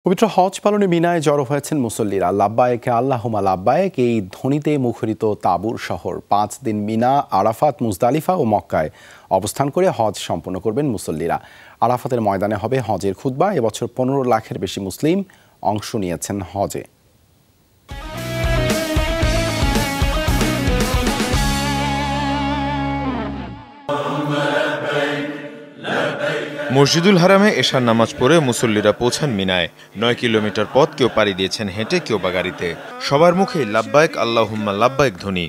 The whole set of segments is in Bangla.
পবিত্র হজ পালনে মিনায় জড়ো হয়েছেন মুসল্লিরা। লাব্বায়েকে আল্লাহুম্মা লাব্বায়েক এই ধ্বনিতে মুখরিত তাবুর শহর। 5 দিন মিনা, আরাফাত, মুজদালিফা ও মক্কায় অবস্থান করে হজ সম্পন্ন করবেন মুসল্লিরা। আরাফাতের ময়দানে হবে হজের খুতবা। এবছর 15 লাখের বেশি মুসলিম অংশ নিয়েছেন হজে। মসজিদুল হারামে এশার নামাজ পড়ে মুসল্লিরা পৌঁছান মিনায়। 9 কিলোমিটার পথ কেউ পাড়ি দিয়েছেন হেঁটে, কেউ বা গাড়িতে। সবার মুখে লাব্বায়েক আল্লাহুম্মা লাব্বায়েক ধ্বনি।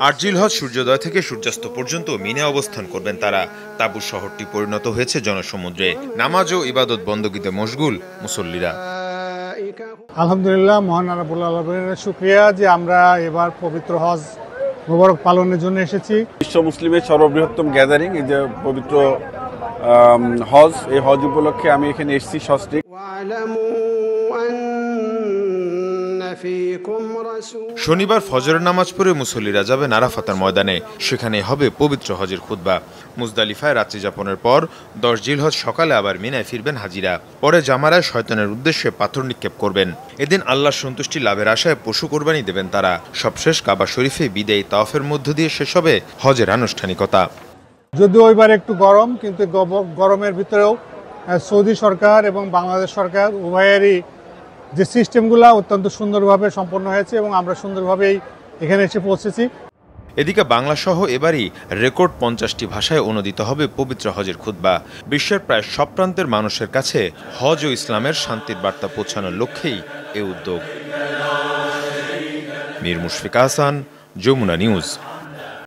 8 জিলহজ সূর্যোদয় থেকে সূর্যাস্ত পর্যন্ত মিনে অবস্থান করবেন তারা। তাঁবুর শহরটি পরিণত হয়েছে জনসমুদ্রে। নামাজ ও ইবাদত বন্দগীতে মশগুল মুসল্লিরা। আলহামদুলিল্লাহ, মহান রাব্বুল আলামিনের শুকরিয়া যে আমরা এবার পবিত্র হজ মুবারক পালনের জন্য এসেছি। বিশ্ব মুসলিমের সর্ববৃহত্তম গ্যাদারিং এই যে পবিত্র হজ, এই হজ উপলক্ষে আমি এখানে এসেছি সস্ত্রীক। শনিবার ফজরের নামাজ পড়ে মুসল্লিরা যাবেন আরাফাতের ময়দানে। সেখানে হবে পবিত্র হজের খুতবা। মুজদালিফায় রাত্রি যাপনের পর 10 জিলহজ সকালে আবার মিনায় ফিরবেন হাজিরা। পরে জামারায় শয়তানের উদ্দেশ্যে পাথর নিক্ষেপ করবেন। এদিন আল্লাহর সন্তুষ্টি লাভের আশায় পশু কোরবানি দেবেন তারা। সবশেষ কাবা শরীফে বিদায়ী তাওয়াফের মধ্য দিয়ে শেষ হবে হজের আনুষ্ঠানিকতা। যদিও এবার একটু গরম, কিন্তু গরমের ভিতরেও সৌদি সরকার এবং বাংলাদেশ সরকার উভয়েরই যে সিস্টেমগুলো অত্যন্ত সুন্দরভাবে সম্পন্ন হয়েছে এবং আমরা সুন্দরভাবেই এখানে এসে পৌঁছেছি। এদিকে বাংলা সহ এবারই রেকর্ড 50টি ভাষায় অনুদিত হবে পবিত্র হজের খুতবা। বিশ্বের প্রায় সব প্রান্তের মানুষের কাছে হজ ও ইসলামের শান্তির বার্তা পৌঁছানোর লক্ষ্যেই এ উদ্যোগ। মীর মুশফিক আহসান, যমুনা নিউজ।